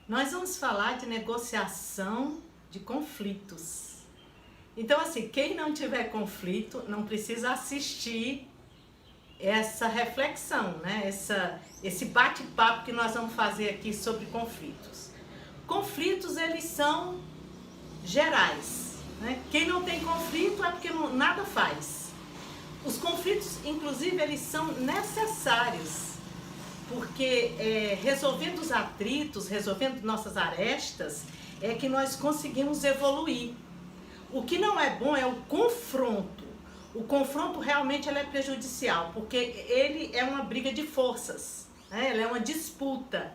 Nós vamos falar de negociação de conflitos. Então, assim, quem não tiver conflito não precisa assistir essa reflexão, né? Esse bate-papo que nós vamos fazer aqui sobre conflitos. Conflitos, eles são gerais, né? Quem não tem conflito é porque nada faz. Os conflitos, inclusive, eles são necessários, porque resolvendo os atritos, resolvendo nossas arestas, é que nós conseguimos evoluir. O que não é bom é o confronto. O confronto realmente ele é prejudicial, porque ele é uma briga de forças, né? Ele é uma disputa.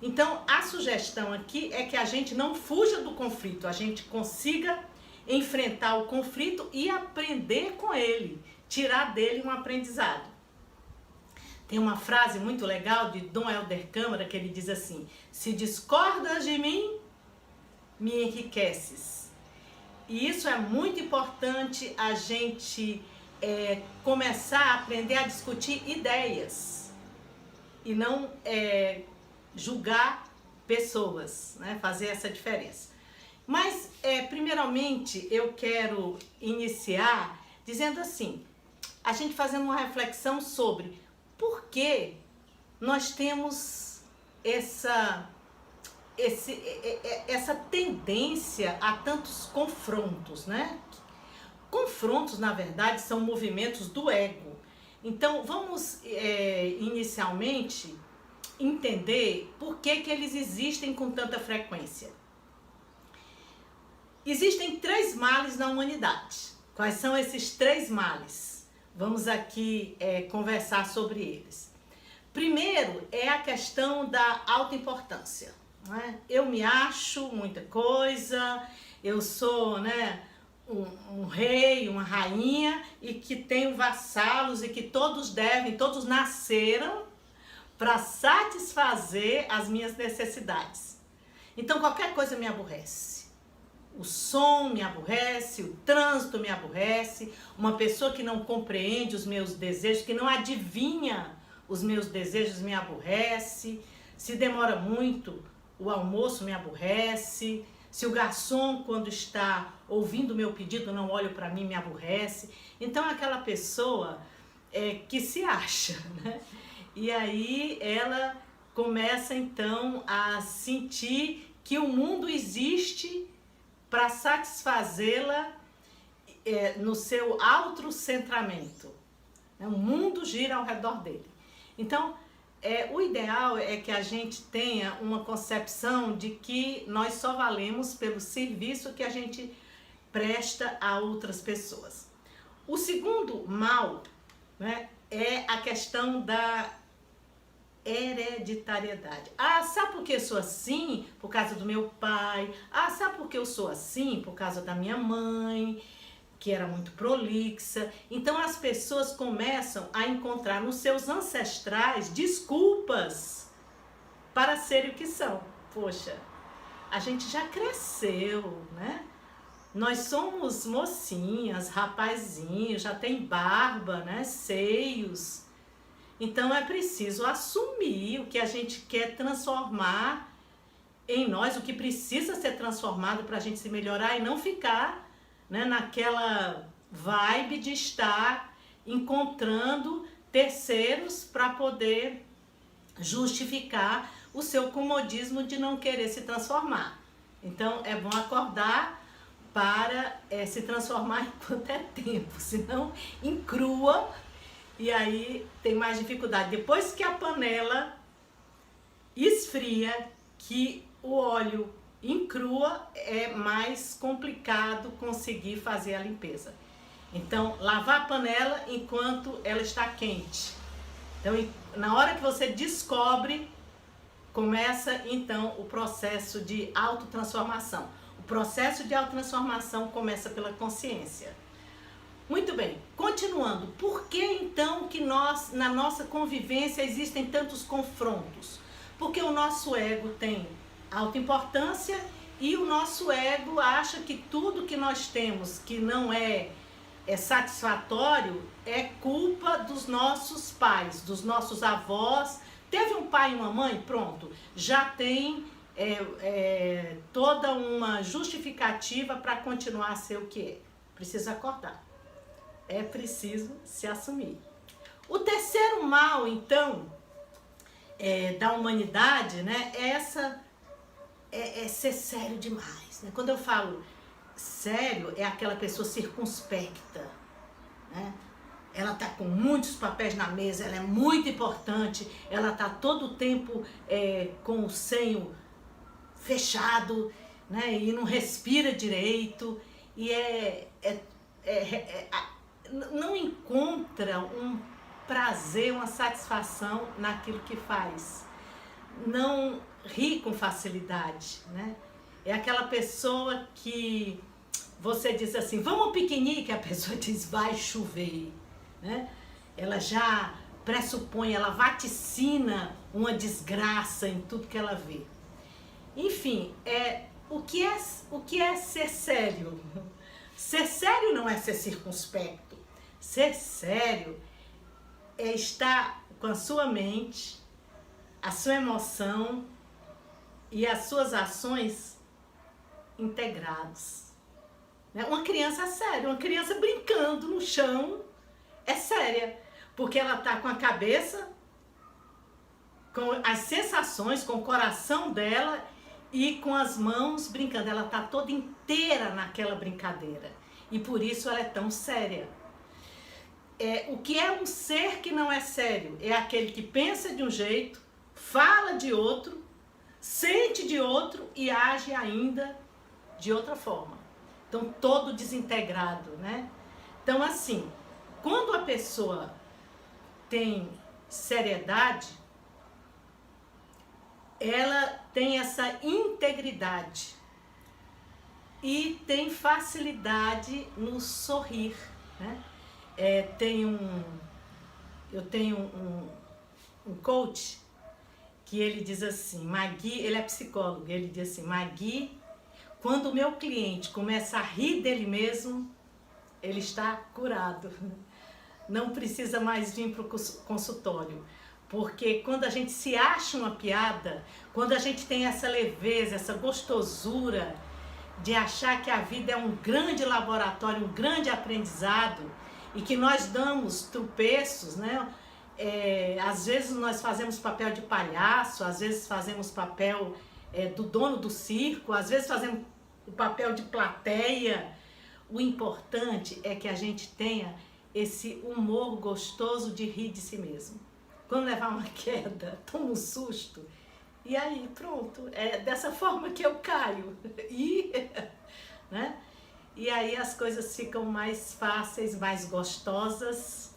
Então, a sugestão aqui é que a gente não fuja do conflito, a gente consiga enfrentar o conflito e aprender com ele, tirar dele um aprendizado. Tem uma frase muito legal de Dom Helder Câmara que ele diz assim: se discordas de mim, me enriqueces. E isso é muito importante a gente começar a aprender a discutir ideias e não julgar pessoas, né? Fazer essa diferença. Mas, primeiramente, eu quero iniciar dizendo assim, a gente fazendo uma reflexão sobre por que nós temos essa tendência a tantos confrontos, né? Confrontos, na verdade, são movimentos do ego. Então, vamos inicialmente entender por que eles existem com tanta frequência. Existem 3 males na humanidade. Quais são esses 3 males? Vamos aqui conversar sobre eles. Primeiro é a questão da autoimportância. Né? Eu me acho muita coisa, eu sou, né, um rei, uma rainha e que tenho vassalos e que todos nasceram para satisfazer as minhas necessidades. Então qualquer coisa me aborrece. O som me aborrece, o trânsito me aborrece, uma pessoa que não compreende os meus desejos, que não adivinha os meus desejos me aborrece, se demora muito, o almoço me aborrece, se o garçom, quando está ouvindo o meu pedido, não olha para mim, me aborrece. Então é aquela pessoa que se acha, né? E aí ela começa então a sentir que o mundo existe para satisfazê-la no seu autocentramento. O mundo gira ao redor dele. Então, o ideal é que a gente tenha uma concepção de que nós só valemos pelo serviço que a gente presta a outras pessoas. O segundo mal, né, é a questão da hereditariedade. Ah, sabe por que eu sou assim? Por causa do meu pai. Ah, sabe por que eu sou assim? Por causa da minha mãe, que era muito prolixa. Então as pessoas começam a encontrar nos seus ancestrais desculpas para serem o que são. Poxa, a gente já cresceu, né? Nós somos mocinhas, rapazinhos, já tem barba, né? Seios. Então é preciso assumir o que a gente quer transformar em nós, o que precisa ser transformado para a gente se melhorar e não ficar, né, naquela vibe de estar encontrando terceiros para poder justificar o seu comodismo de não querer se transformar. Então é bom acordar para se transformar enquanto é tempo, senão encrua. E aí tem mais dificuldade. Depois que a panela esfria, que o óleo encrua, é mais complicado conseguir fazer a limpeza. Então, lavar a panela enquanto ela está quente. Então, na hora que você descobre, começa então o processo de autotransformação. O processo de autotransformação começa pela consciência. Muito bem, continuando, por que então que nós, na nossa convivência, existem tantos confrontos? Porque o nosso ego tem autoimportância e o nosso ego acha que tudo que nós temos que não é satisfatório é culpa dos nossos pais, dos nossos avós. Teve um pai e uma mãe? Pronto, já tem toda uma justificativa para continuar a ser o que é. Precisa acordar. É preciso se assumir. O terceiro mal, então, da humanidade, né, é ser sério demais. Né? Quando eu falo sério, é aquela pessoa circunspecta, né? Ela está com muitos papéis na mesa, ela é muito importante, ela está todo o tempo com o senho fechado, né? E não respira direito, e não encontra um prazer, uma satisfação naquilo que faz. Não ri com facilidade, né? É aquela pessoa que você diz assim, vamos ao piquenique, a pessoa diz, vai chover, né? Ela já pressupõe, ela vaticina uma desgraça em tudo que ela vê. Enfim, o que é ser sério? Ser sério não é ser circunspecto. Ser sério é estar com a sua mente, a sua emoção e as suas ações integrados. Uma criança é séria, uma criança brincando no chão é séria, porque ela está com a cabeça, com as sensações, com o coração dela e com as mãos brincando. Ela está toda inteira naquela brincadeira e por isso ela é tão séria. O que é um ser que não é sério? É aquele que pensa de um jeito, fala de outro, sente de outro e age ainda de outra forma. Então, todo desintegrado, né? Então, assim, quando a pessoa tem seriedade, ela tem essa integridade e tem facilidade no sorrir, né? Eu tenho um coach que ele diz assim, Magui, ele é psicólogo, ele diz assim, Magui, quando o meu cliente começa a rir dele mesmo, ele está curado. Não precisa mais vir para o consultório. Porque quando a gente se acha uma piada, quando a gente tem essa leveza, essa gostosura de achar que a vida é um grande laboratório, um grande aprendizado, e que nós damos tropeços, né? Às vezes nós fazemos papel de palhaço, às vezes fazemos papel do dono do circo, às vezes fazemos o papel de plateia. O importante é que a gente tenha esse humor gostoso de rir de si mesmo. Quando levar uma queda, toma um susto, e aí pronto, é dessa forma que eu caio. Né? E aí as coisas ficam mais fáceis, mais gostosas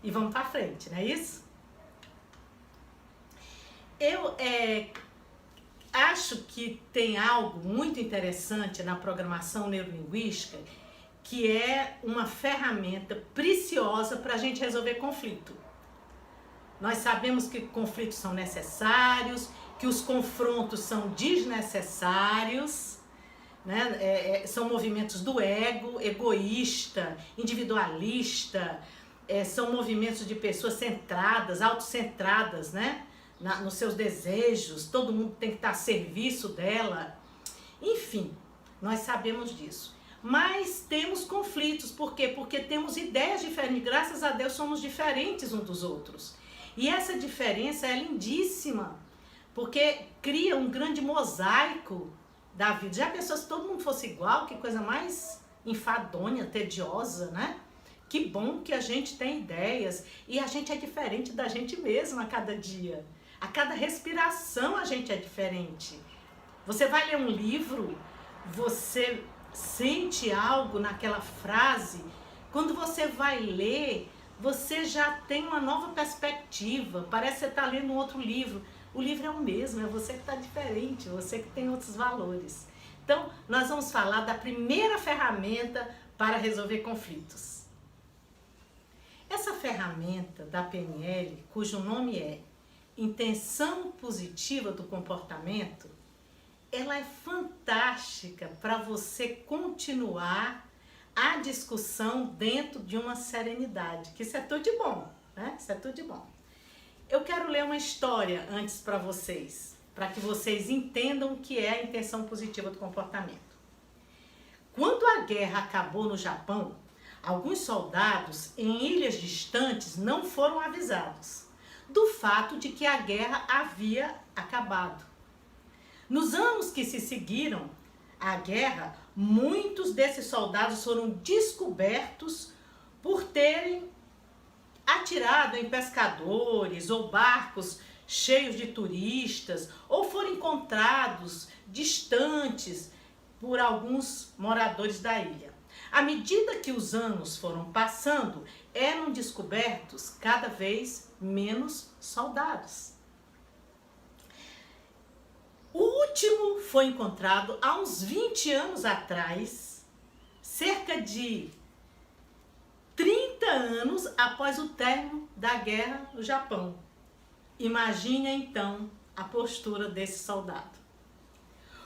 e vamos para frente, não é isso? Eu acho que tem algo muito interessante na programação neurolinguística, que é uma ferramenta preciosa para a gente resolver conflito. Nós sabemos que conflitos são necessários, que os confrontos são desnecessários, né? São movimentos do ego, egoísta, individualista, são movimentos de pessoas centradas, autocentradas, né? Nos seus desejos, todo mundo tem que estar a serviço dela. Enfim, nós sabemos disso. Mas temos conflitos, por quê? Porque temos ideias diferentes, graças a Deus somos diferentes uns dos outros. E essa diferença é lindíssima, porque cria um grande mosaico da vida. Já pensou se todo mundo fosse igual? Que coisa mais enfadonha, tediosa, né? Que bom que a gente tem ideias e a gente é diferente da gente mesma a cada dia. A cada respiração a gente é diferente. Você vai ler um livro, você sente algo naquela frase, quando você vai ler, você já tem uma nova perspectiva, parece que você está lendo um outro livro. O livro é o mesmo, é você que está diferente, você que tem outros valores. Então, nós vamos falar da primeira ferramenta para resolver conflitos. Essa ferramenta da PNL, cujo nome é Intenção Positiva do Comportamento, ela é fantástica para você continuar a discussão dentro de uma serenidade, que isso é tudo de bom, né? Isso é tudo de bom. Eu quero ler uma história antes para vocês. para que vocês entendam o que é a intenção positiva do comportamento. Quando a guerra acabou no Japão, alguns soldados em ilhas distantes não foram avisados do fato de que a guerra havia acabado. Nos anos que se seguiram à guerra, muitos desses soldados foram descobertos por terem atirado em pescadores ou barcos cheios de turistas, ou foram encontrados distantes por alguns moradores da ilha. À medida que os anos foram passando, eram descobertos cada vez menos soldados. O último foi encontrado há uns 20 anos atrás, cerca de 30 anos após o término da guerra no Japão. Imagine então a postura desse soldado.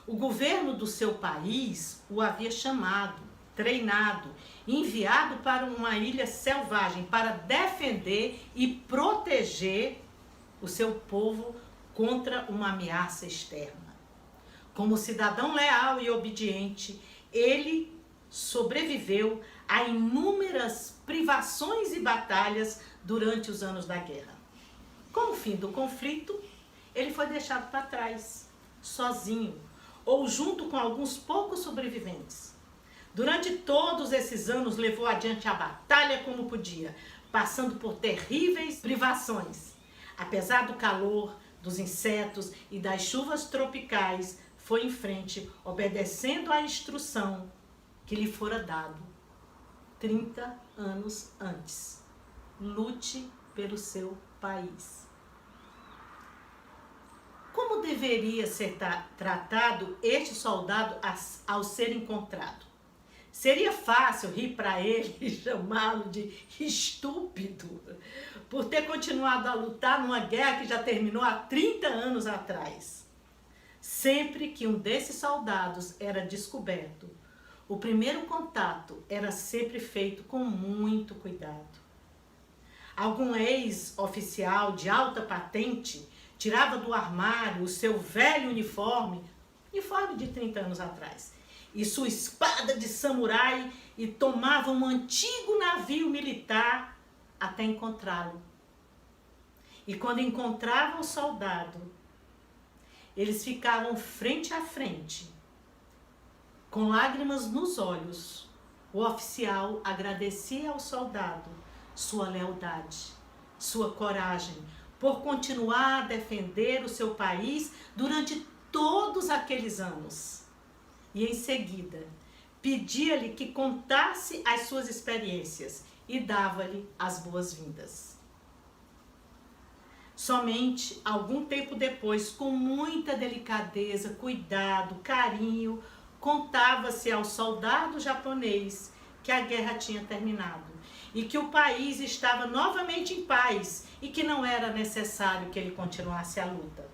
O governo do seu país o havia chamado, treinado, enviado para uma ilha selvagem para defender e proteger o seu povo contra uma ameaça externa. Como cidadão leal e obediente, ele sobreviveu a inúmeras privações e batalhas durante os anos da guerra. Com o fim do conflito, ele foi deixado para trás, sozinho, ou junto com alguns poucos sobreviventes. Durante todos esses anos, levou adiante a batalha como podia, passando por terríveis privações. Apesar do calor, dos insetos e das chuvas tropicais, foi em frente, obedecendo à instrução que lhe fora dado 30 anos antes. Lute pelo seu país. Como deveria ser tratado este soldado ao ser encontrado? Seria fácil rir para ele e chamá-lo de estúpido por ter continuado a lutar numa guerra que já terminou há 30 anos atrás. Sempre que um desses soldados era descoberto, o primeiro contato era sempre feito com muito cuidado. Algum ex-oficial de alta patente tirava do armário o seu velho uniforme de 30 anos atrás, e sua espada de samurai e tomava um antigo navio militar até encontrá-lo. E quando encontravam o soldado, eles ficavam frente a frente, com lágrimas nos olhos. O oficial agradecia ao soldado sua lealdade, sua coragem, por continuar a defender o seu país durante todos aqueles anos. E em seguida, pedia-lhe que contasse as suas experiências e dava-lhe as boas-vindas. Somente algum tempo depois, com muita delicadeza, cuidado, carinho, contava-se ao soldado japonês que a guerra tinha terminado e que o país estava novamente em paz e que não era necessário que ele continuasse a luta.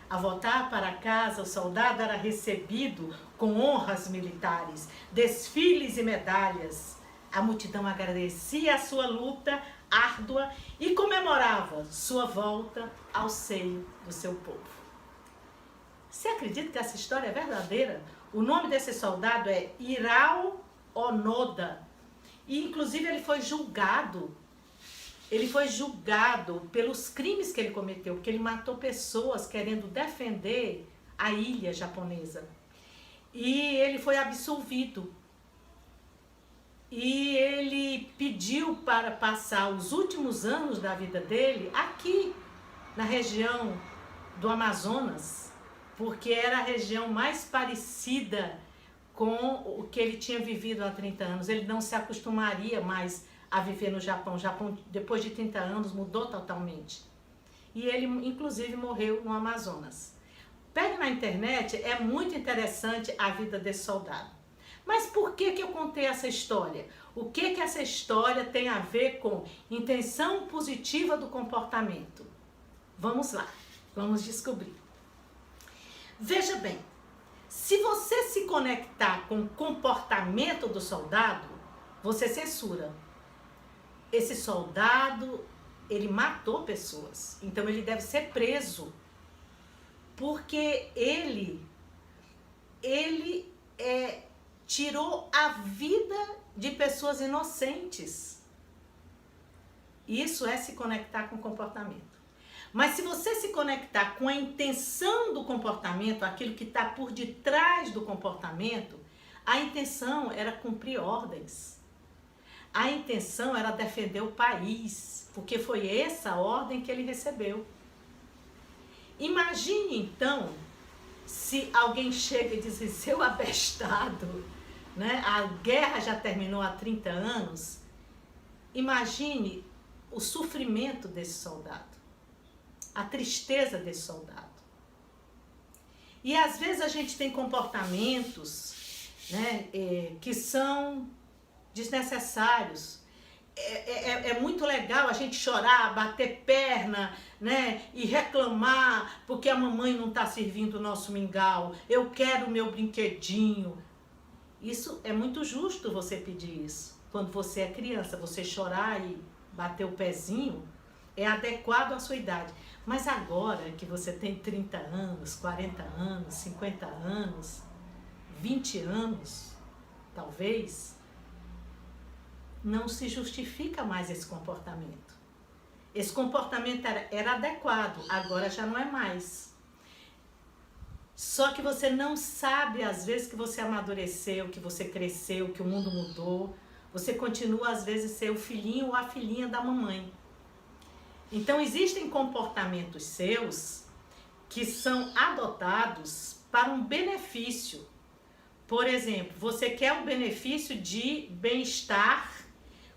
Ao voltar para casa, o soldado era recebido com honras militares, desfiles e medalhas. A multidão agradecia a sua luta árdua e comemorava sua volta ao seio do seu povo. Você acredita que essa história é verdadeira? O nome desse soldado é Hirao Onoda. E inclusive ele foi julgado pelos crimes que ele cometeu, porque ele matou pessoas querendo defender a ilha japonesa. E ele foi absolvido. E ele pediu para passar os últimos anos da vida dele aqui, na região do Amazonas, porque era a região mais parecida com o que ele tinha vivido há 30 anos. Ele não se acostumaria mais a viver no Japão. O Japão, depois de 30 anos, mudou totalmente. E ele, inclusive, morreu no Amazonas. Pegue na internet, é muito interessante a vida desse soldado. Mas por que eu contei essa história? O que essa história tem a ver com intenção positiva do comportamento? Vamos lá, vamos descobrir. Veja bem, se você se conectar com o comportamento do soldado, você censura. Esse soldado, ele matou pessoas, então ele deve ser preso. porque ele tirou a vida de pessoas inocentes. Isso é se conectar com o comportamento. Mas se você se conectar com a intenção do comportamento, aquilo que está por detrás do comportamento, a intenção era cumprir ordens. A intenção era defender o país, porque foi essa ordem que ele recebeu. Imagine então, se alguém chega e diz assim, seu abestado, né? A guerra já terminou há 30 anos, imagine o sofrimento desse soldado, a tristeza desse soldado. E às vezes a gente tem comportamentos, né, que são desnecessários. É muito legal a gente chorar, bater perna, né, e reclamar porque a mamãe não está servindo o nosso mingau, eu quero o meu brinquedinho. Isso é muito justo você pedir isso. Quando você é criança, você chorar e bater o pezinho é adequado à sua idade. Mas agora que você tem 30 anos, 40 anos, 50 anos, 20 anos, talvez, não se justifica mais esse comportamento. Esse comportamento era adequado, agora já não é mais. Só que você não sabe, às vezes, que você amadureceu, que você cresceu, que o mundo mudou. Você continua, às vezes, ser o filhinho ou a filhinha da mamãe. Então, existem comportamentos seus que são adotados para um benefício. Por exemplo, você quer o benefício de bem-estar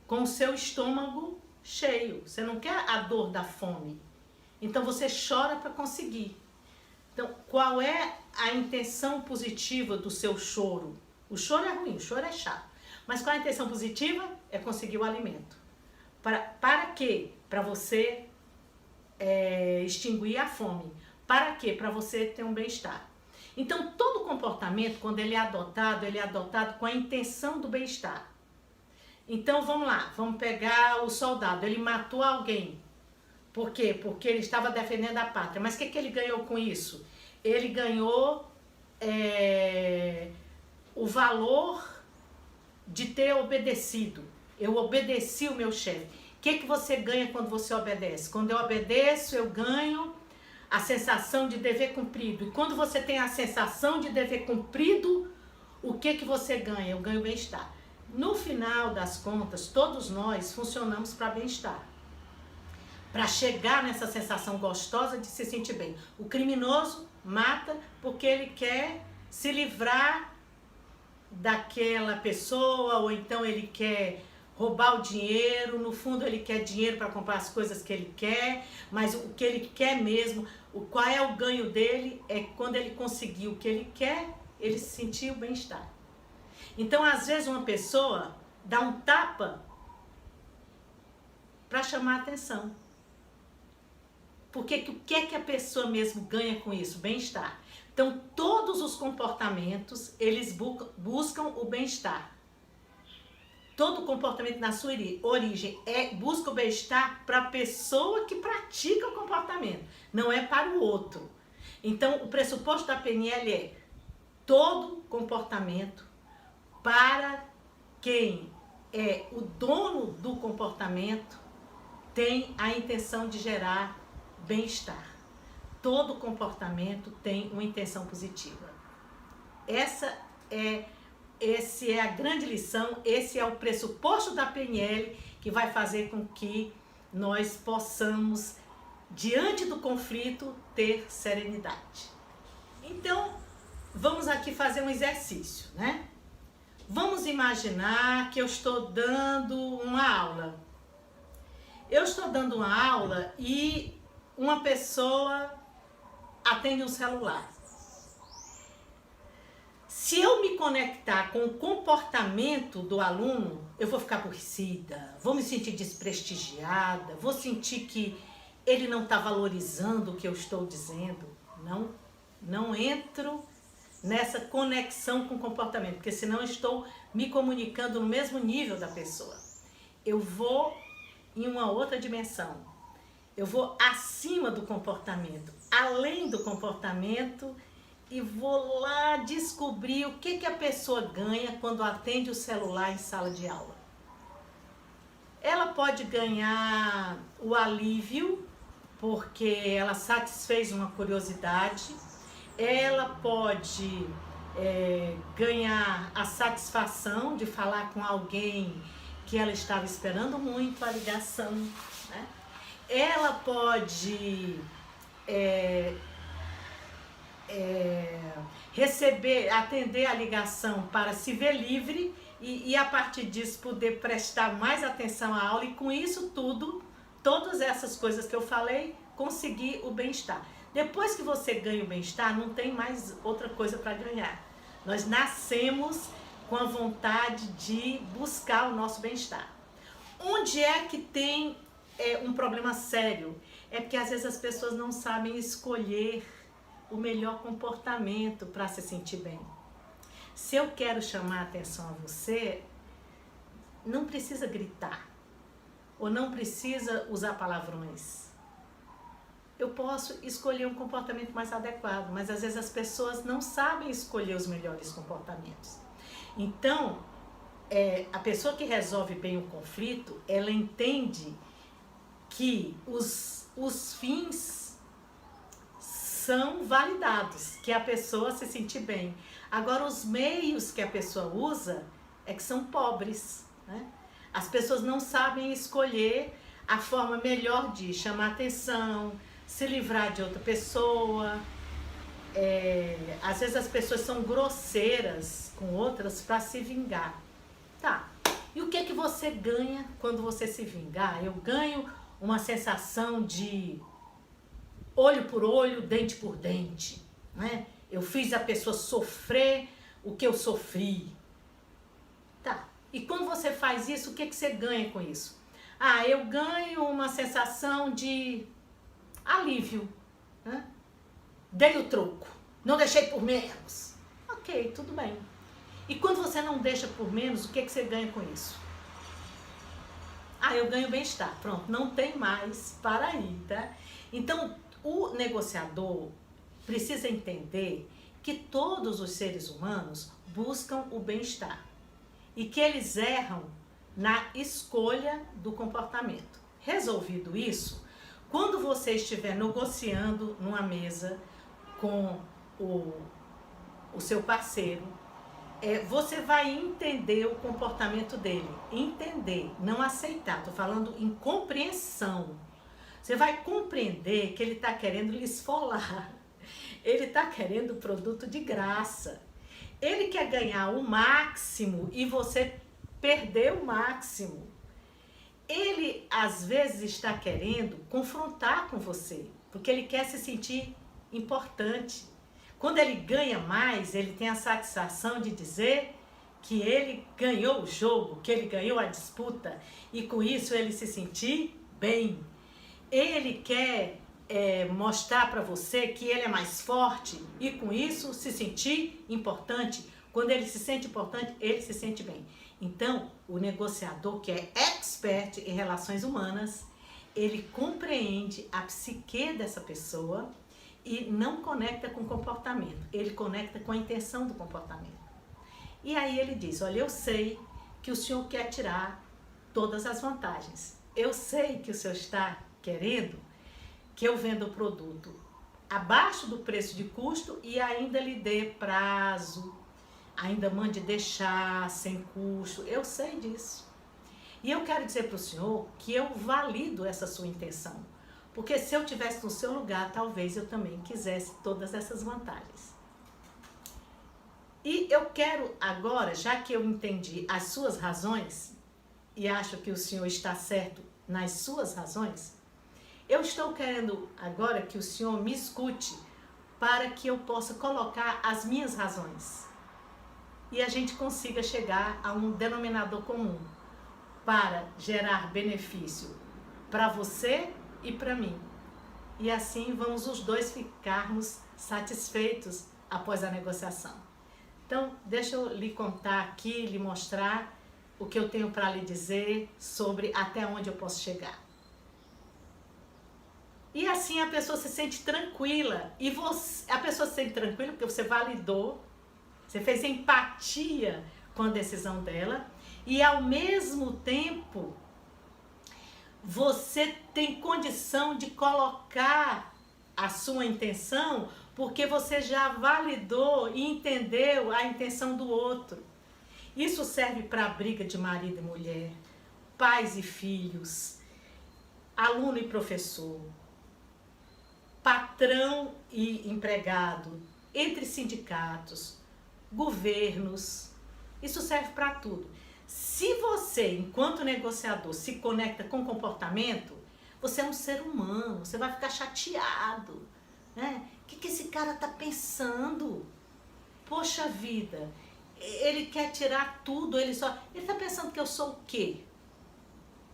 com o seu estômago cheio. Você não quer a dor da fome. Então, você chora para conseguir. Então, qual é a intenção positiva do seu choro? O choro é ruim, o choro é chato. Mas qual é a intenção positiva? É conseguir o alimento. Para quê? Para você extinguir a fome. Para quê? Para você ter um bem-estar. Então, todo comportamento, quando ele é adotado com a intenção do bem-estar. Então, vamos lá, vamos pegar o soldado. Ele matou alguém. Por quê? Porque ele estava defendendo a pátria. Mas o que ele ganhou com isso? Ele ganhou o valor de ter obedecido. Eu obedeci o meu chefe. O que você ganha quando você obedece? Quando eu obedeço, eu ganho a sensação de dever cumprido. E quando você tem a sensação de dever cumprido, o que você ganha? Eu ganho bem-estar. No final das contas, todos nós funcionamos para bem-estar. Para chegar nessa sensação gostosa de se sentir bem. O criminoso mata porque ele quer se livrar daquela pessoa, ou então ele quer roubar o dinheiro. No fundo ele quer dinheiro para comprar as coisas que ele quer, mas o que ele quer mesmo, qual é o ganho dele, é quando ele conseguiu o que ele quer, ele sentiu o bem-estar. Então, às vezes uma pessoa dá um tapa para chamar a atenção. Porque o que é que a pessoa mesmo ganha com isso? Bem-estar. Então, todos os comportamentos, eles buscam o bem-estar. Todo comportamento na sua origem busca o bem-estar para a pessoa que pratica o comportamento, não é para o outro. Então, o pressuposto da PNL é todo comportamento para quem é o dono do comportamento tem a intenção de gerar bem-estar. Todo comportamento tem uma intenção positiva. Essa é a grande lição, esse é o pressuposto da PNL que vai fazer com que nós possamos, diante do conflito, ter serenidade. Então, vamos aqui fazer um exercício, né? Vamos imaginar que eu estou dando uma aula. Eu estou dando uma aula e uma pessoa atende um celular. Se eu me conectar com o comportamento do aluno, eu vou ficar aborrecida, vou me sentir desprestigiada, vou sentir que ele não está valorizando o que eu estou dizendo. Não entro nessa conexão com o comportamento, porque senão eu estou me comunicando no mesmo nível da pessoa. Eu vou em uma outra dimensão. Eu vou acima do comportamento, além do comportamento, e vou lá descobrir o que a pessoa ganha quando atende o celular em sala de aula. Ela pode ganhar o alívio, porque ela satisfez uma curiosidade. Ela pode ganhar a satisfação de falar com alguém que ela estava esperando muito a ligação, né? Ela pode atender a ligação para se ver livre e a partir disso poder prestar mais atenção à aula e com isso tudo, todas essas coisas que eu falei, conseguir o bem-estar. Depois que você ganha o bem-estar, não tem mais outra coisa para ganhar. Nós nascemos com a vontade de buscar o nosso bem-estar. Onde é que tem um problema sério? É porque às vezes as pessoas não sabem escolher o melhor comportamento para se sentir bem. Se eu quero chamar a atenção a você, não precisa gritar ou não precisa usar palavrões. Eu posso escolher um comportamento mais adequado, mas às vezes as pessoas não sabem escolher os melhores comportamentos. Então, a pessoa que resolve bem o conflito, ela entende que os fins são validados, que a pessoa se sentir bem. Agora, os meios que a pessoa usa é que são pobres, né? As pessoas não sabem escolher a forma melhor de chamar atenção, se livrar de outra pessoa. Às vezes as pessoas são grosseiras com outras para se vingar. Tá, e o que você ganha quando você se vingar? Eu ganho uma sensação de olho por olho, dente por dente, né? Eu fiz a pessoa sofrer o que eu sofri. Tá, e quando você faz isso, o que você ganha com isso? Ah, eu ganho uma sensação de alívio, né? Dei o troco, não deixei por menos. Ok, tudo bem. E quando você não deixa por menos, o que você ganha com isso? Ah, eu ganho bem-estar. Pronto, não tem mais para aí, tá? Então, o negociador precisa entender que todos os seres humanos buscam o bem-estar e que eles erram na escolha do comportamento. Resolvido isso, quando você estiver negociando numa mesa com o seu parceiro, você vai entender o comportamento dele. Entender, não aceitar. Estou falando em compreensão. Você vai compreender que ele está querendo lhe esfolar. Ele está querendo produto de graça. Ele quer ganhar o máximo e você perder o máximo. Ele, às vezes, está querendo confrontar com você, porque ele quer se sentir importante. Quando ele ganha mais, ele tem a satisfação de dizer que ele ganhou o jogo, que ele ganhou a disputa e com isso ele se sentir bem. Ele quer mostrar para você que ele é mais forte e com isso se sentir importante. Quando ele se sente importante, ele se sente bem. Então, o negociador que é expert em relações humanas, ele compreende a psique dessa pessoa e não conecta com o comportamento, ele conecta com a intenção do comportamento. E aí ele diz, olha, eu sei que o senhor quer tirar todas as vantagens. Eu sei que o senhor está querendo que eu venda o produto abaixo do preço de custo e ainda lhe dê prazo, ainda mande deixar sem custo. Eu sei disso. E eu quero dizer para o senhor que eu valido essa sua intenção. Porque se eu estivesse no seu lugar, talvez eu também quisesse todas essas vantagens. E eu quero agora, já que eu entendi as suas razões, e acho que o senhor está certo nas suas razões, eu estou querendo agora que o senhor me escute para que eu possa colocar as minhas razões. E a gente consiga chegar a um denominador comum para gerar benefício para você e para mim. E assim vamos os dois ficarmos satisfeitos após a negociação. Então, deixa eu lhe contar aqui, lhe mostrar o que eu tenho para lhe dizer sobre até onde eu posso chegar. E assim a pessoa se sente tranquila. E você, a pessoa se sente tranquila porque você validou, você fez empatia com a decisão dela. E ao mesmo tempo, você tem condição de colocar a sua intenção porque você já validou e entendeu a intenção do outro. Isso serve para a briga de marido e mulher, pais e filhos, aluno e professor, patrão e empregado, entre sindicatos, governos. Isso serve para tudo. Se você, enquanto negociador, se conecta com o comportamento, você é um ser humano, você vai ficar chateado, né? O que esse cara tá pensando? Poxa vida, ele quer tirar tudo, ele tá pensando que eu sou o quê?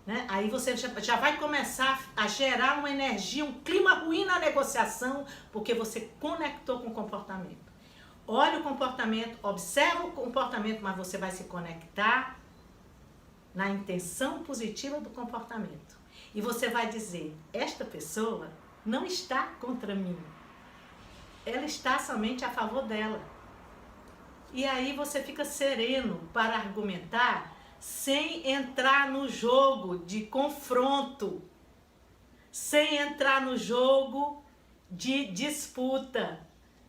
Né? Aí você já vai começar a gerar uma energia, um clima ruim na negociação, porque você conectou com o comportamento. Olha o comportamento, observa o comportamento, mas você vai se conectar na intenção positiva do comportamento. E você vai dizer, esta pessoa não está contra mim. Ela está somente a favor dela. E aí você fica sereno para argumentar sem entrar no jogo de confronto, sem entrar no jogo de disputa.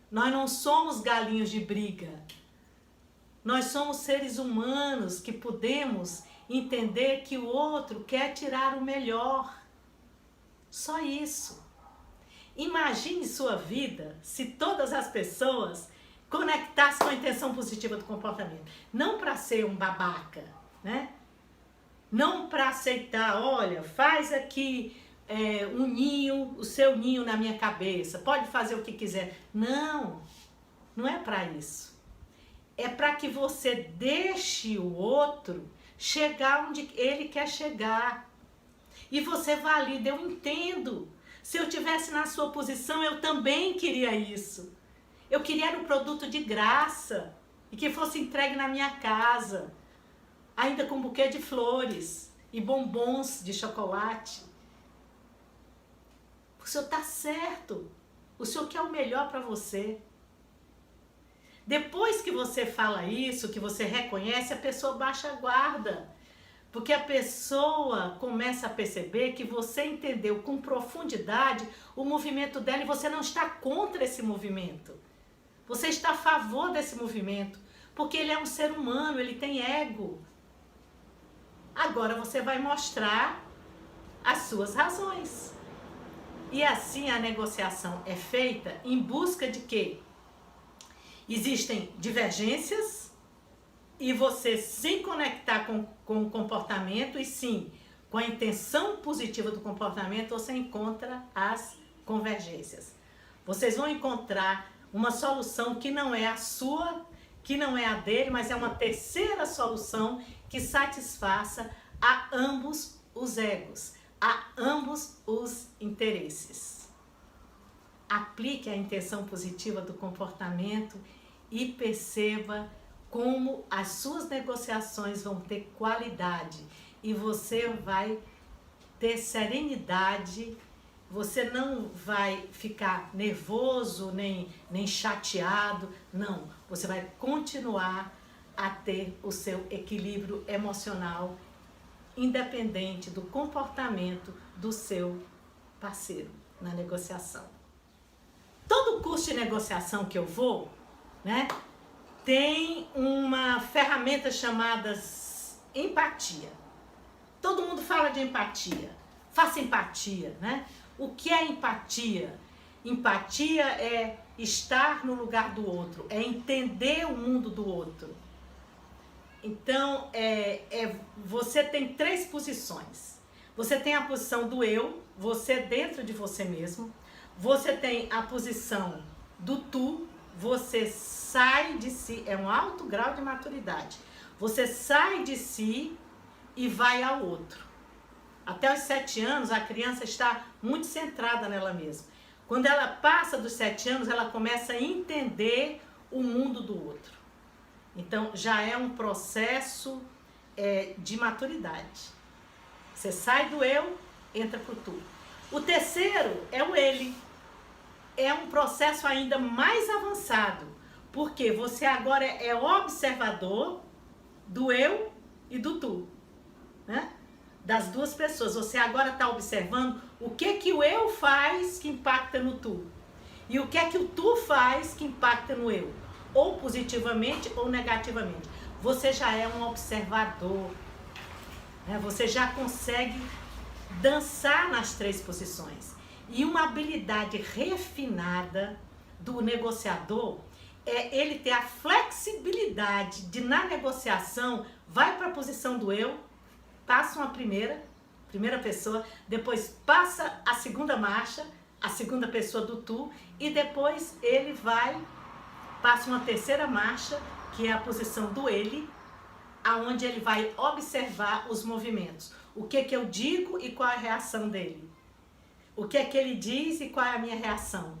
Nós não somos galinhos de briga. Nós somos seres humanos que podemos entender que o outro quer tirar o melhor. Só isso. Imagine sua vida se todas as pessoas conectassem com a intenção positiva do comportamento. Não para ser um babaca, né? Não para aceitar, olha, faz aqui um ninho, o seu ninho na minha cabeça, pode fazer o que quiser. Não, não é para isso. É para que você deixe o outro chegar onde ele quer chegar. E você valida, eu entendo. Se eu tivesse na sua posição, eu também queria isso. Eu queria um produto de graça e que fosse entregue na minha casa, ainda com um buquê de flores e bombons de chocolate. O senhor está certo. O senhor quer o melhor para você. Depois que você fala isso, que você reconhece, a pessoa baixa a guarda. Porque a pessoa começa a perceber que você entendeu com profundidade o movimento dela e você não está contra esse movimento. Você está a favor desse movimento. Porque ele é um ser humano, ele tem ego. Agora você vai mostrar as suas razões. E assim a negociação é feita em busca de quê? Existem divergências e você sem conectar com o comportamento e sim com a intenção positiva do comportamento, você encontra as convergências. Vocês vão encontrar uma solução que não é a sua, que não é a dele, mas é uma terceira solução que satisfaça a ambos os egos, a ambos os interesses. Aplique a intenção positiva do comportamento e perceba como as suas negociações vão ter qualidade e você vai ter serenidade, você não vai ficar nervoso nem chateado, não, você vai continuar a ter o seu equilíbrio emocional independente do comportamento do seu parceiro na negociação. Todo curso de negociação que eu vou, né, tem uma ferramenta chamada empatia. Todo mundo fala de empatia. Faça empatia, né? O que é empatia? Empatia é estar no lugar do outro, é entender o mundo do outro. Então, você tem três posições. Você tem a posição do eu, você dentro de você mesmo. Você tem a posição do tu, você sai de si, é um alto grau de maturidade. Você sai de si e vai ao outro. Até os 7 anos, a criança está muito centrada nela mesma. Quando ela passa dos 7 anos, ela começa a entender o mundo do outro. Então, já é um processo de maturidade. Você sai do eu, entra pro tu. O terceiro é o ele. É um processo ainda mais avançado, porque você agora é observador do eu e do tu, né? Das duas pessoas. Você agora está observando o que o eu faz que impacta no tu. E o que o tu faz que impacta no eu. Ou positivamente ou negativamente. Você já é um observador, né? Você já consegue dançar nas três posições. E uma habilidade refinada do negociador é ele ter a flexibilidade de, na negociação, vai para a posição do eu, passa uma primeira pessoa, depois passa a segunda marcha, a segunda pessoa do tu, e depois ele passa uma terceira marcha, que é a posição do ele, aonde ele vai observar os movimentos. O que eu digo e qual é a reação dele. O que ele diz e qual é a minha reação.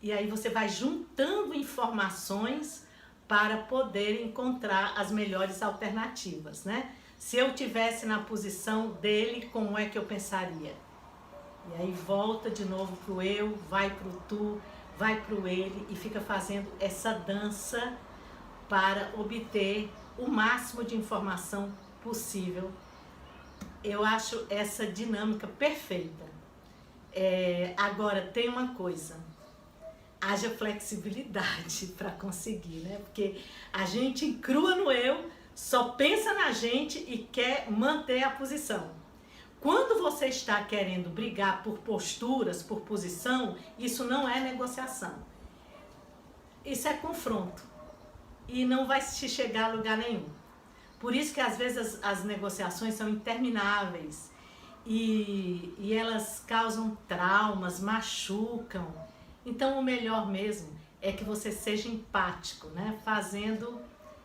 E aí você vai juntando informações para poder encontrar as melhores alternativas, né? Se eu tivesse na posição dele, como é que eu pensaria? E aí volta de novo pro eu, vai pro tu, vai pro ele e fica fazendo essa dança para obter o máximo de informação possível. Eu acho essa dinâmica perfeita. Agora, tem uma coisa, haja flexibilidade para conseguir, né? Porque a gente encrua no eu, só pensa na gente e quer manter a posição. Quando você está querendo brigar por posturas, por posição, isso não é negociação. Isso é confronto. E não vai se chegar a lugar nenhum. Por isso que às vezes as negociações são intermináveis. E elas causam traumas, machucam. Então o melhor mesmo é que você seja empático, né? Fazendo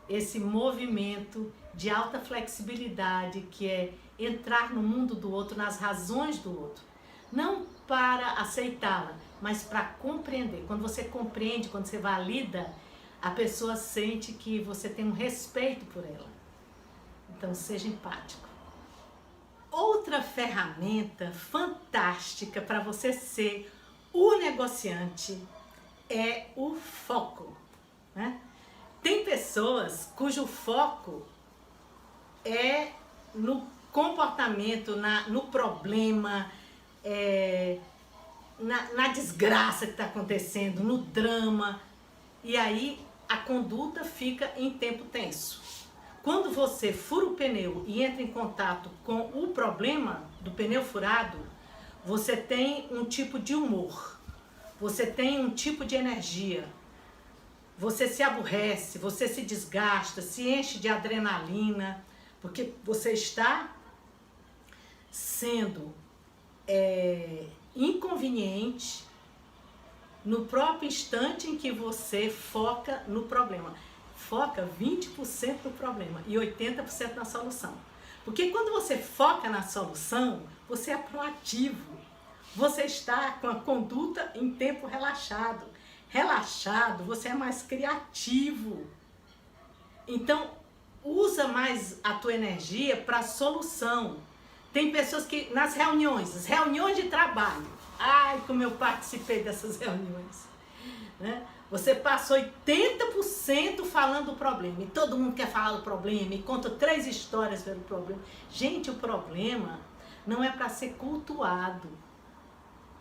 esse movimento de alta flexibilidade, que é entrar no mundo do outro, nas razões do outro. Não para aceitá-la, mas para compreender. Quando você compreende, quando você valida, a pessoa sente que você tem um respeito por ela. Então seja empático. Outra ferramenta fantástica para você ser o negociante é o foco, né? Tem pessoas cujo foco é no comportamento, no problema, na desgraça que está acontecendo, no drama, e aí a conduta fica em tempo tenso. Quando você fura o pneu e entra em contato com o problema do pneu furado, você tem um tipo de humor, você tem um tipo de energia, você se aborrece, você se desgasta, se enche de adrenalina, porque você está sendo inconveniente no próprio instante em que você foca no problema. Foca 20% no problema e 80% na solução. Porque quando você foca na solução, você é proativo. Você está com a conduta em tempo relaxado. Relaxado, você é mais criativo. Então, usa mais a tua energia para a solução. Tem pessoas que, nas reuniões, as reuniões de trabalho, ai, como eu participei dessas reuniões, né? Você passa 80% falando do problema, e todo mundo quer falar do problema, e conta 3 histórias pelo problema. Gente, o problema não é para ser cultuado.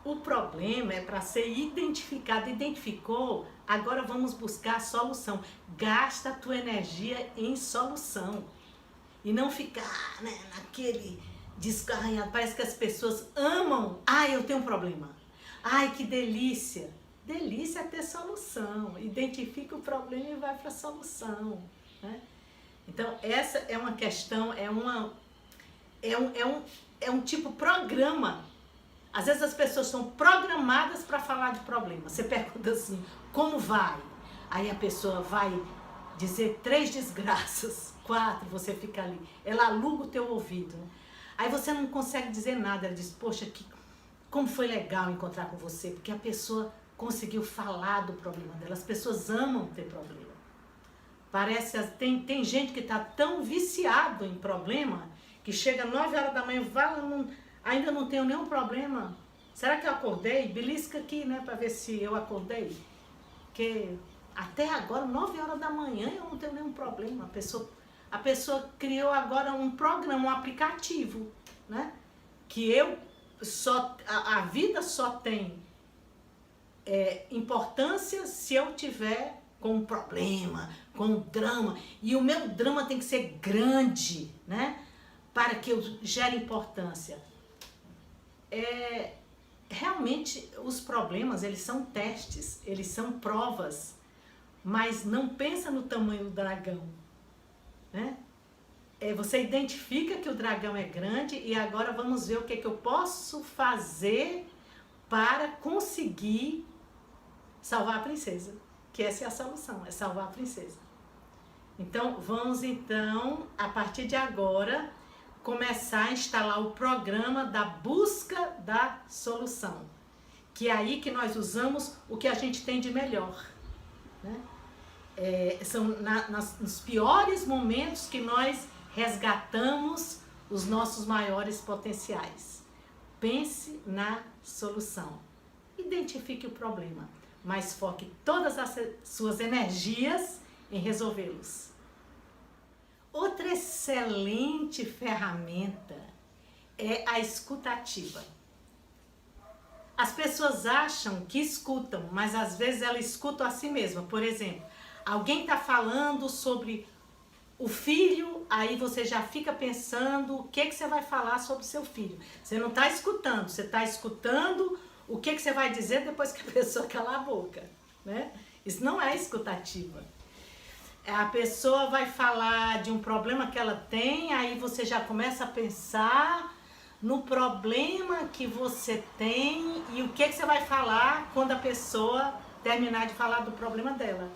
O problema é para ser identificado. Identificou, agora vamos buscar a solução. Gasta a tua energia em solução. E não ficar, né, naquele descarranhado. Parece que as pessoas amam. Ai, eu tenho um problema. Ai, que delícia. Delícia é ter solução. Identifica o problema e vai para a solução, né? Então, essa é uma questão, é um tipo programa. Às vezes as pessoas são programadas para falar de problema. Você pergunta assim, como vai? Aí a pessoa vai dizer 3 desgraças, 4, você fica ali. Ela aluga o teu ouvido, né? Aí você não consegue dizer nada. Ela diz, poxa, como foi legal encontrar com você, porque a pessoa conseguiu falar do problema dela. As pessoas amam ter problema. Parece, tem gente que está tão viciado em problema, que chega às 9 horas da manhã, ainda não tenho nenhum problema. Será que eu acordei? Belisca aqui, né, para ver se eu acordei. Porque até agora, 9 horas da manhã, eu não tenho nenhum problema. A pessoa criou agora um programa, um aplicativo, né? Que a vida só tem importância se eu tiver com um problema, com um drama. E o meu drama tem que ser grande, né? Para que eu gere importância. Realmente, os problemas, eles são testes, eles são provas. Mas não pensa no tamanho do dragão, né? Você identifica que o dragão é grande e agora vamos ver o que eu posso fazer para conseguir salvar a princesa. Que essa é a solução, é salvar a princesa. Então, vamos a partir de agora, começar a instalar o programa da busca da solução. Que é aí que nós usamos o que a gente tem de melhor, né? São nos piores momentos que nós resgatamos os nossos maiores potenciais. Pense na solução. Identifique o problema, mas foque todas as suas energias em resolvê-los. Outra excelente ferramenta é a escutativa. As pessoas acham que escutam, mas às vezes elas escutam a si mesma. Por exemplo, alguém está falando sobre o filho, aí você já fica pensando o que você vai falar sobre o seu filho. Você não está escutando, você está escutando o que você vai dizer depois que a pessoa calar a boca, né? Isso não é escutativa. A pessoa vai falar de um problema que ela tem, aí você já começa a pensar no problema que você tem e o que você vai falar quando a pessoa terminar de falar do problema dela,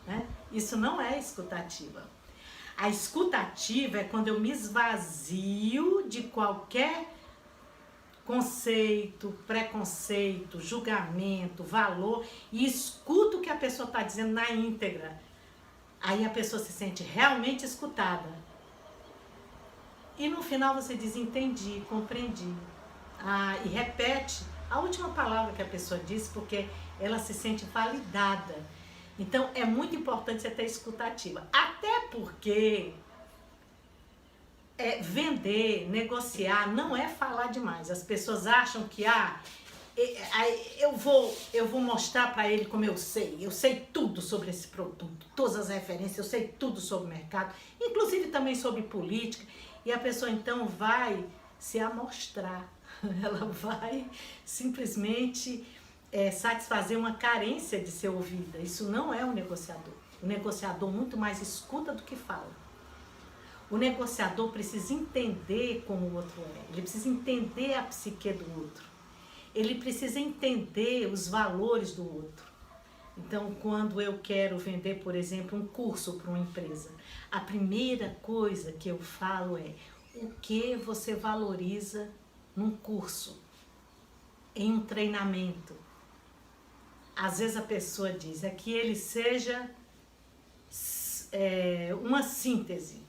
né? Isso não é escutativa. A escutativa é quando eu me esvazio de qualquer conceito, preconceito, julgamento, valor e escuto o que a pessoa está dizendo na íntegra. Aí a pessoa se sente realmente escutada. E no final você diz, entendi, compreendi. E repete a última palavra que a pessoa disse, porque ela se sente validada. Então é muito importante você ter escutativa. Até porque vender, negociar, não é falar demais. As pessoas acham que eu vou mostrar para ele como eu sei tudo sobre esse produto, todas as referências, eu sei tudo sobre o mercado, inclusive também sobre política, e a pessoa então vai se amostrar, ela vai simplesmente satisfazer uma carência de ser ouvida. Isso não é um negociador. O negociador muito mais escuta do que fala. O negociador precisa entender como o outro é, ele precisa entender a psique do outro. Ele precisa entender os valores do outro. Então, quando eu quero vender, por exemplo, um curso para uma empresa, a primeira coisa que eu falo é o que você valoriza num curso, em um treinamento. Às vezes a pessoa diz que ele seja uma síntese.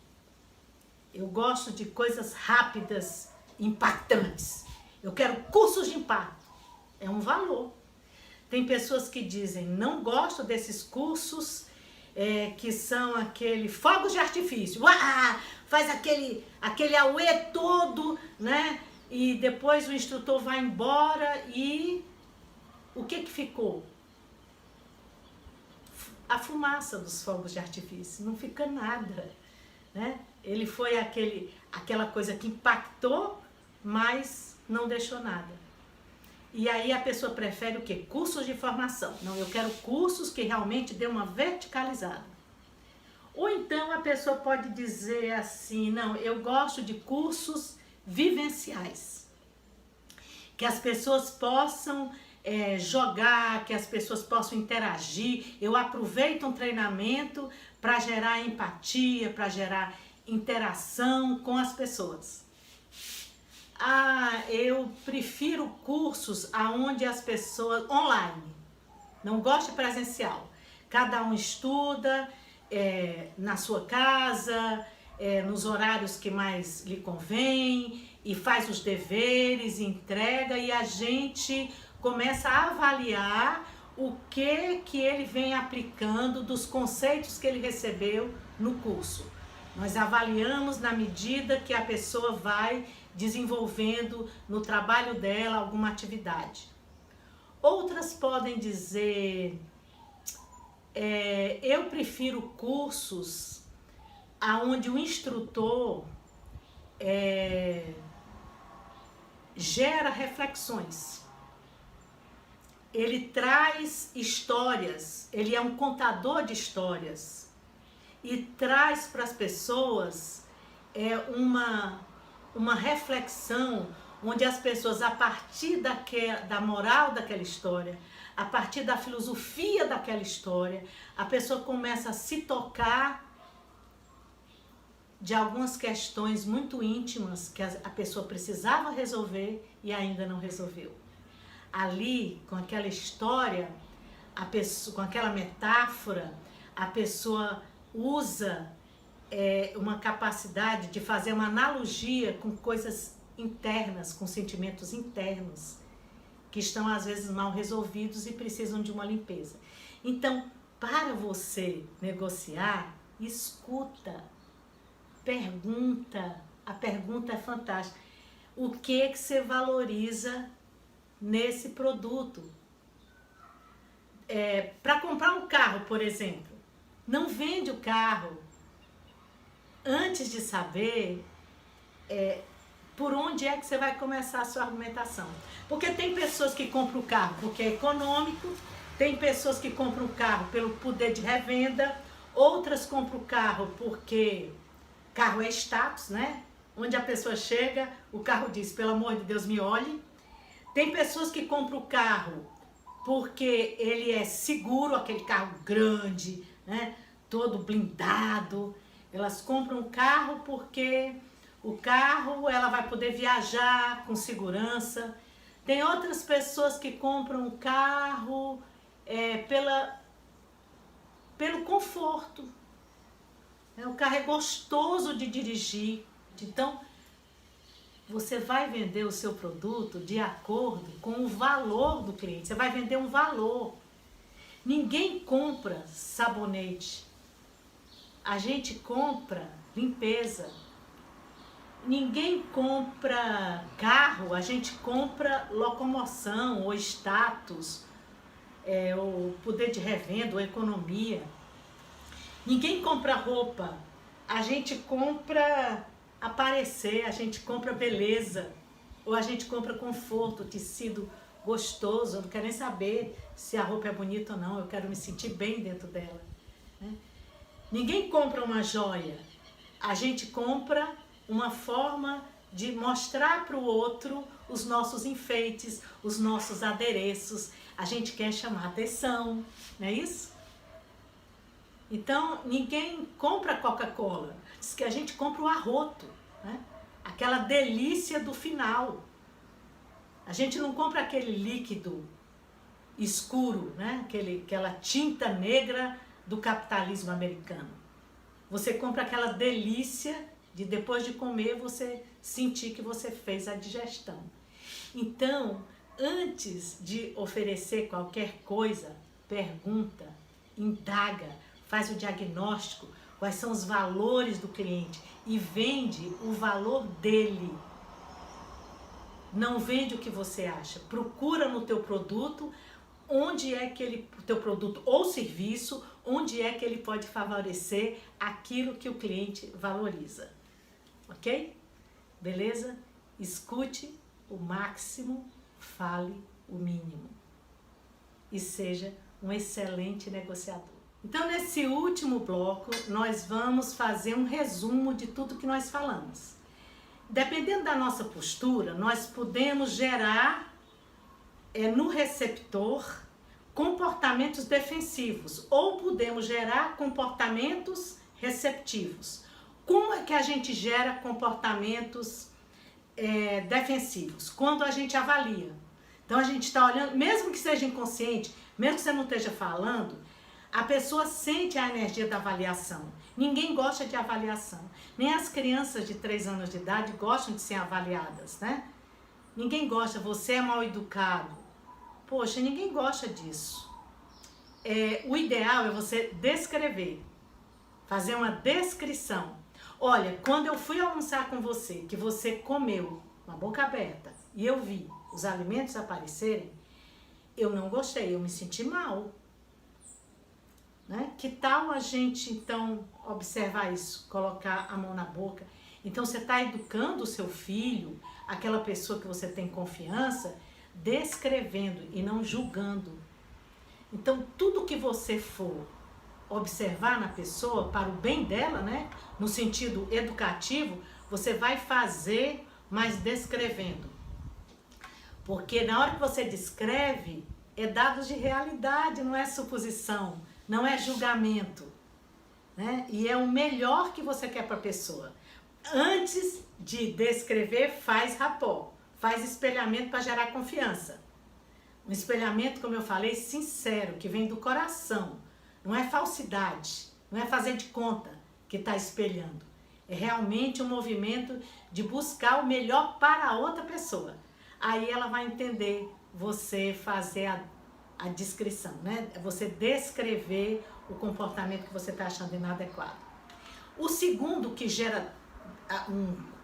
Eu gosto de coisas rápidas, impactantes. Eu quero cursos de impacto. É um valor. Tem pessoas que dizem, não gosto desses cursos que são fogos de artifício. Faz aquele auê todo, né? E depois o instrutor vai embora e o que ficou? A fumaça dos fogos de artifício. Não fica nada, né? Ele foi aquela coisa que impactou, mas não deixou nada. E aí a pessoa prefere o quê? Cursos de formação. Não, eu quero cursos que realmente dê uma verticalizada. Ou então a pessoa pode dizer assim, não, eu gosto de cursos vivenciais. Que as pessoas possam jogar, que as pessoas possam interagir. Eu aproveito um treinamento para gerar empatia, para gerar interação com as pessoas. Eu prefiro cursos aonde as pessoas online, não gosto de presencial. Cada um estuda na sua casa, nos horários que mais lhe convém, e faz os deveres, entrega, e a gente começa a avaliar o que ele vem aplicando dos conceitos que ele recebeu no curso. Nós avaliamos na medida que a pessoa vai desenvolvendo no trabalho dela alguma atividade. Outras podem dizer, eu prefiro cursos onde o instrutor gera reflexões. Ele traz histórias, ele é um contador de histórias e traz para as pessoas uma reflexão onde as pessoas, a partir da moral daquela história, a partir da filosofia daquela história, a pessoa começa a se tocar de algumas questões muito íntimas que a pessoa precisava resolver e ainda não resolveu. Ali, com aquela história, com aquela metáfora, a pessoa usa uma capacidade de fazer uma analogia com coisas internas, com sentimentos internos, que estão às vezes mal resolvidos e precisam de uma limpeza. Então, para você negociar, escuta, pergunta. A pergunta é fantástica. O que você valoriza nesse produto? Para comprar um carro, por exemplo, não vende o carro antes de saber por onde é que você vai começar a sua argumentação. Porque tem pessoas que compram o carro porque é econômico, tem pessoas que compram o carro pelo poder de revenda, outras compram o carro porque carro é status, né? Onde a pessoa chega, o carro diz, pelo amor de Deus, me olhe. Tem pessoas que compram o carro porque ele é seguro, aquele carro grande, né? Todo blindado. Elas compram o carro porque o carro ela vai poder viajar com segurança. Tem outras pessoas que compram o carro pelo conforto. O carro é gostoso de dirigir. Então, você vai vender o seu produto de acordo com o valor do cliente. Você vai vender um valor. Ninguém compra sabonete. A gente compra limpeza. Ninguém compra carro, a gente compra locomoção ou status, ou poder de revenda, ou economia. Ninguém compra roupa, a gente compra aparecer, a gente compra beleza, ou a gente compra conforto, tecido gostoso. Eu não quero nem saber se a roupa é bonita ou não, eu quero me sentir bem dentro dela, né? Ninguém compra uma joia, a gente compra uma forma de mostrar para o outro os nossos enfeites, os nossos adereços. A gente quer chamar atenção, não é isso? Então, ninguém compra Coca-Cola, diz que a gente compra o arroto, né? Aquela delícia do final. A gente não compra aquele líquido escuro, né? Aquela tinta negra do capitalismo americano. Você compra aquela delícia de depois de comer você sentir que você fez a digestão. Então, antes de oferecer qualquer coisa, pergunta, indaga, faz o diagnóstico, quais são os valores do cliente e vende o valor dele. Não vende o que você acha. Procura no teu produto onde é que o teu produto ou serviço, onde é que ele pode favorecer aquilo que o cliente valoriza. Ok? Beleza? Escute o máximo, fale o mínimo. E seja um excelente negociador. Então, nesse último bloco, nós vamos fazer um resumo de tudo que nós falamos. Dependendo da nossa postura, nós podemos gerar no receptor comportamentos defensivos ou podemos gerar comportamentos receptivos. Como é que a gente gera comportamentos defensivos? Quando a gente avalia. Então a gente está olhando, mesmo que seja inconsciente, mesmo que você não esteja falando, A pessoa sente a energia da avaliação. Ninguém gosta de avaliação. Nem as crianças de 3 anos de idade gostam de ser avaliadas, né? Ninguém gosta, você é mal educado. Poxa, ninguém gosta disso. O ideal é você descrever, fazer uma descrição. Olha, quando eu fui almoçar com você, que você comeu com a boca aberta e eu vi os alimentos aparecerem, eu não gostei, eu me senti mal. Né? Que tal a gente, então, observar isso, colocar a mão na boca? Então, você está educando o seu filho, aquela pessoa que você tem confiança, descrevendo e não julgando. Então, tudo que você for observar na pessoa, para o bem dela, né? No sentido educativo, você vai fazer, mas descrevendo. Porque na hora que você descreve, é dados de realidade, não é suposição. Não é julgamento, né? E é o melhor que você quer para a pessoa. Antes de descrever, faz rapport, faz espelhamento para gerar confiança. Um espelhamento, como eu falei, sincero, que vem do coração. Não é falsidade, não é fazer de conta que está espelhando. É realmente um movimento de buscar o melhor para a outra pessoa. Aí ela vai entender você fazer a descrição, né? Você descrever o comportamento que você está achando inadequado. O segundo que gera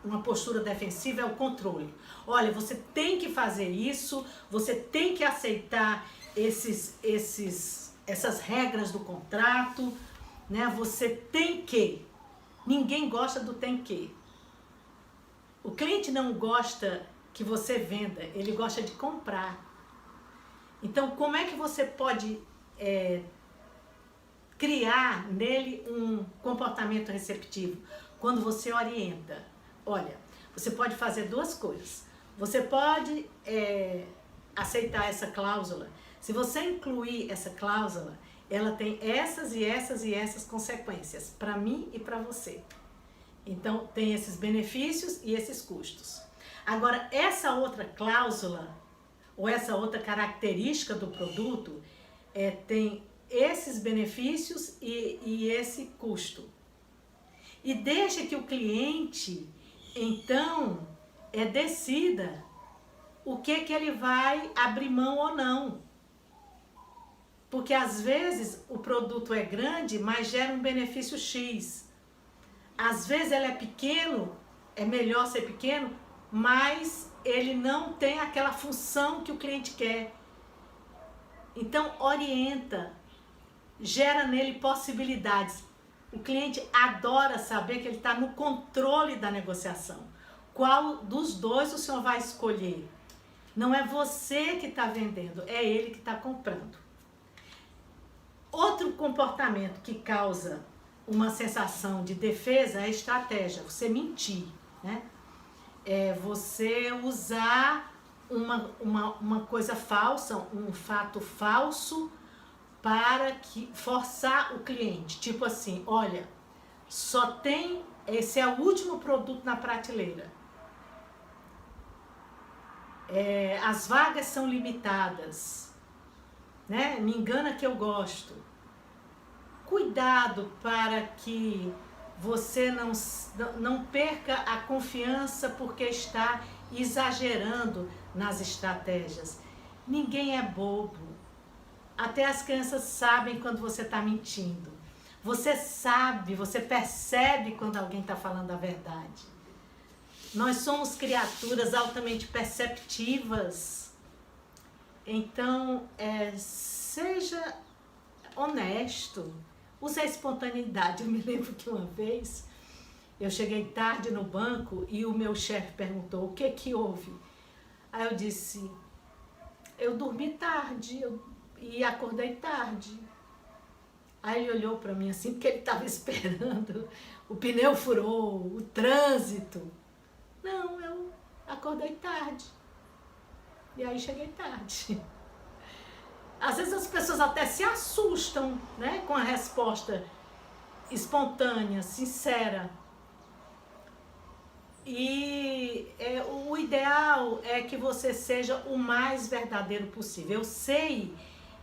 uma postura defensiva é o controle. Olha, você tem que fazer isso, você tem que aceitar essas regras do contrato, né? Você tem que. Ninguém gosta do tem que. O cliente não gosta que você venda, ele gosta de comprar. Então, como é que você pode criar nele um comportamento receptivo? Quando você orienta. Olha, você pode fazer 2 coisas. Você pode aceitar essa cláusula. Se você incluir essa cláusula, ela tem essas e essas e essas consequências, para mim e para você. Então, tem esses benefícios e esses custos. Agora, essa outra cláusula, ou essa outra característica do produto, tem esses benefícios e esse custo. E deixa que o cliente, então, decida o que ele vai abrir mão ou não. Porque às vezes o produto é grande, mas gera um benefício X. Às vezes ele é pequeno, é melhor ser pequeno, mas ele não tem aquela função que o cliente quer. Então, orienta, gera nele possibilidades. O cliente adora saber que ele está no controle da negociação. Qual dos dois o senhor vai escolher? Não é você que está vendendo, é ele que está comprando. Outro comportamento que causa uma sensação de defesa é a estratégia, você mentir, né? É você usar uma coisa falsa, um fato falso para forçar o cliente. Tipo assim, olha, esse é o último produto na prateleira. As vagas são limitadas, né? Me engana que eu gosto. Cuidado para que você não perca a confiança porque está exagerando nas estratégias. Ninguém é bobo. Até as crianças sabem quando você está mentindo. Você sabe, você percebe quando alguém está falando a verdade. Nós somos criaturas altamente perceptivas. Então, seja honesto. Use a espontaneidade. Eu me lembro que uma vez eu cheguei tarde no banco e o meu chefe perguntou o que houve. Aí eu disse, eu dormi tarde e acordei tarde. Aí ele olhou para mim assim, porque ele estava esperando, o pneu furou, o trânsito. Não, eu acordei tarde. E aí cheguei tarde. Às vezes as pessoas até se assustam, né, com a resposta espontânea, sincera. E o ideal é que você seja o mais verdadeiro possível. Eu sei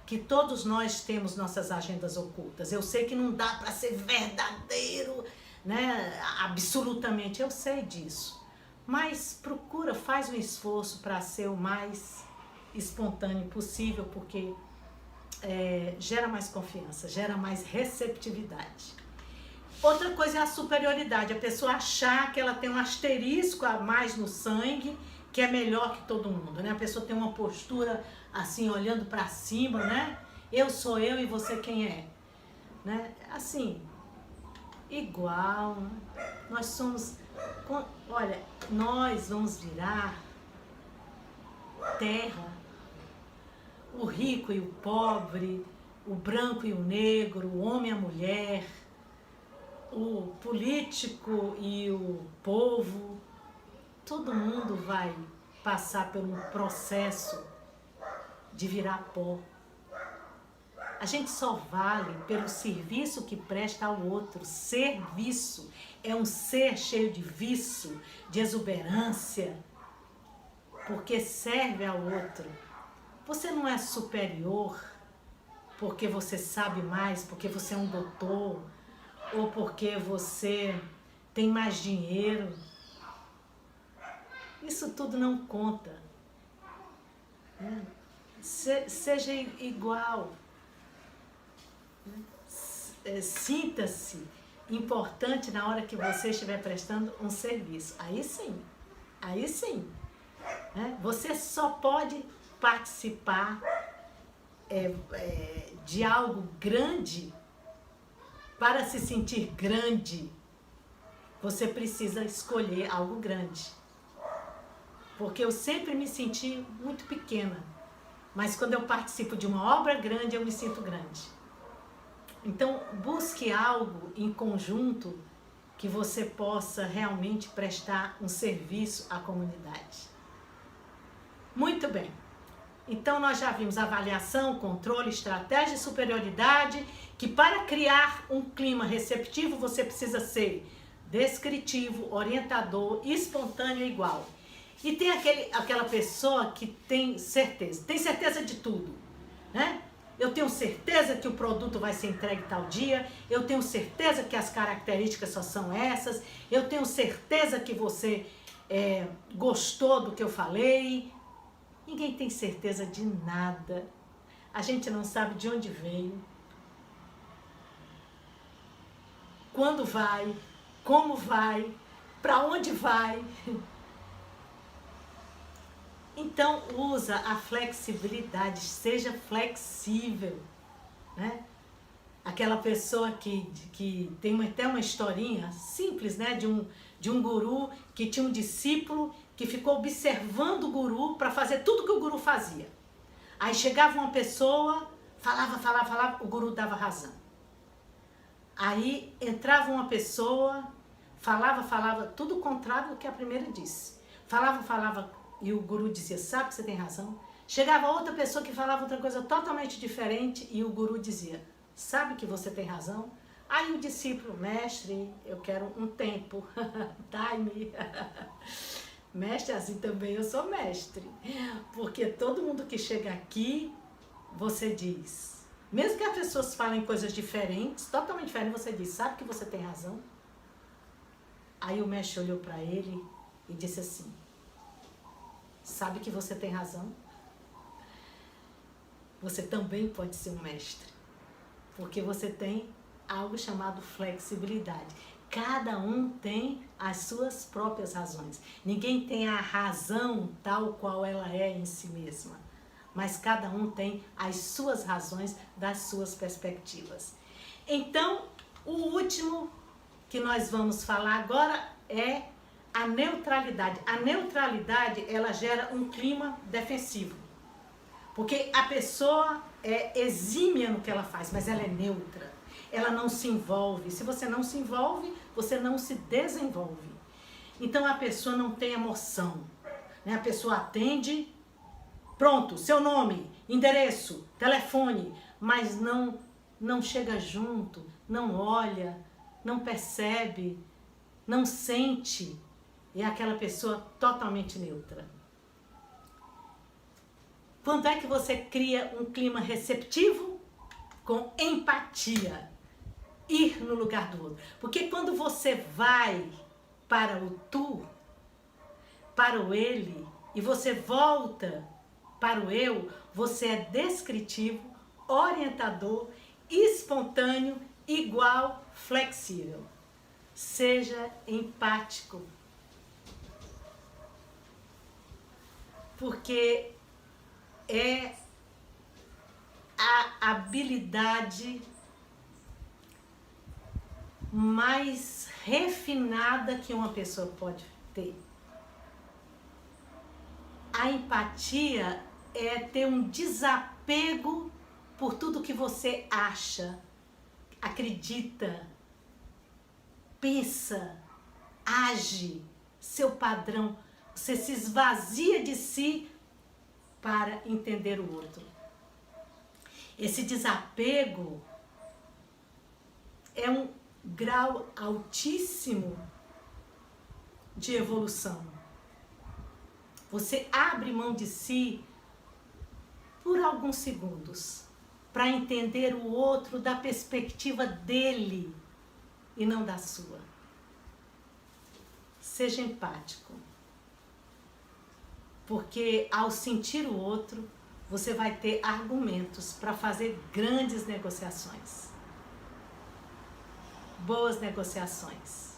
que todos nós temos nossas agendas ocultas. Eu sei que não dá para ser verdadeiro, né, absolutamente, eu sei disso. Mas procura, faz um esforço para ser o mais espontâneo possível, porque gera mais confiança, gera mais receptividade. Outra coisa é a superioridade, a pessoa achar que ela tem um asterisco a mais no sangue, que é melhor que todo mundo, né? A pessoa tem uma postura assim, olhando para cima, né? Eu sou eu e você quem é, né? Assim, igual, né? Nós somos, olha, nós vamos virar terra, o rico e o pobre, o branco e o negro, o homem e a mulher, o político e o povo, todo mundo vai passar por um processo de virar pó. A gente só vale pelo serviço que presta ao outro. Serviço é um ser cheio de vício, de exuberância, porque serve ao outro. Você não é superior porque você sabe mais, porque você é um doutor, ou porque você tem mais dinheiro. Isso tudo não conta. Seja igual. Sinta-se importante na hora que você estiver prestando um serviço. Aí sim, aí sim. Você só pode participar de algo grande. Para se sentir grande, você precisa escolher algo grande. Porque eu sempre me senti muito pequena, mas quando eu participo de uma obra grande, eu me sinto grande. Então, busque algo em conjunto que você possa realmente prestar um serviço à comunidade. Muito bem. Então, nós já vimos avaliação, controle, estratégia e superioridade, que para criar um clima receptivo, você precisa ser descritivo, orientador, espontâneo e igual. E tem aquela pessoa que tem certeza de tudo, né? Eu tenho certeza que o produto vai ser entregue tal dia, eu tenho certeza que as características só são essas, eu tenho certeza que você gostou do que eu falei. Ninguém tem certeza de nada. A gente não sabe de onde veio, quando vai, como vai, para onde vai. Então, usa a flexibilidade, seja flexível, né? Aquela pessoa que tem até uma historinha simples, né? De um guru que tinha um discípulo que ficou observando o guru para fazer tudo que o guru fazia. Aí chegava uma pessoa, falava, o guru dava razão. Aí entrava uma pessoa, falava, tudo o contrário do que a primeira disse. Falava, e o guru dizia, sabe que você tem razão? Chegava outra pessoa que falava outra coisa totalmente diferente e o guru dizia, sabe que você tem razão? Aí o discípulo, mestre, eu quero um tempo, time. Mestre, assim também eu sou mestre, porque todo mundo que chega aqui, você diz, mesmo que as pessoas falem coisas diferentes, totalmente diferentes, você diz, sabe que você tem razão? Aí o mestre olhou para ele e disse assim, sabe que você tem razão? Você também pode ser um mestre, porque você tem algo chamado flexibilidade. Cada um tem as suas próprias razões. Ninguém tem a razão tal qual ela é em si mesma, mas cada um tem as suas razões das suas perspectivas. Então, o último que nós vamos falar agora é a neutralidade. A neutralidade, ela gera um clima defensivo. Porque a pessoa é exímia no que ela faz, mas ela é neutra. Ela não se envolve. Se você não se envolve, você não se desenvolve. Então a pessoa não tem emoção, né? A pessoa atende, pronto, seu nome, endereço, telefone, mas não chega junto, não olha, não percebe, não sente. É aquela pessoa totalmente neutra. Quando é que você cria um clima receptivo? Com empatia. Ir no lugar do outro. Porque quando você vai para o tu, para o ele, e você volta para o eu, você é descritivo, orientador, espontâneo, igual, flexível. Seja empático. Porque é a habilidade mais refinada que uma pessoa pode ter. A empatia é ter um desapego por tudo que você acha, acredita, pensa, age, seu padrão. Você se esvazia de si para entender o outro. Esse desapego é um grau altíssimo de evolução. Você abre mão de si por alguns segundos para entender o outro da perspectiva dele e não da sua. Seja empático. Porque ao sentir o outro, você vai ter argumentos para fazer grandes negociações. Boas negociações.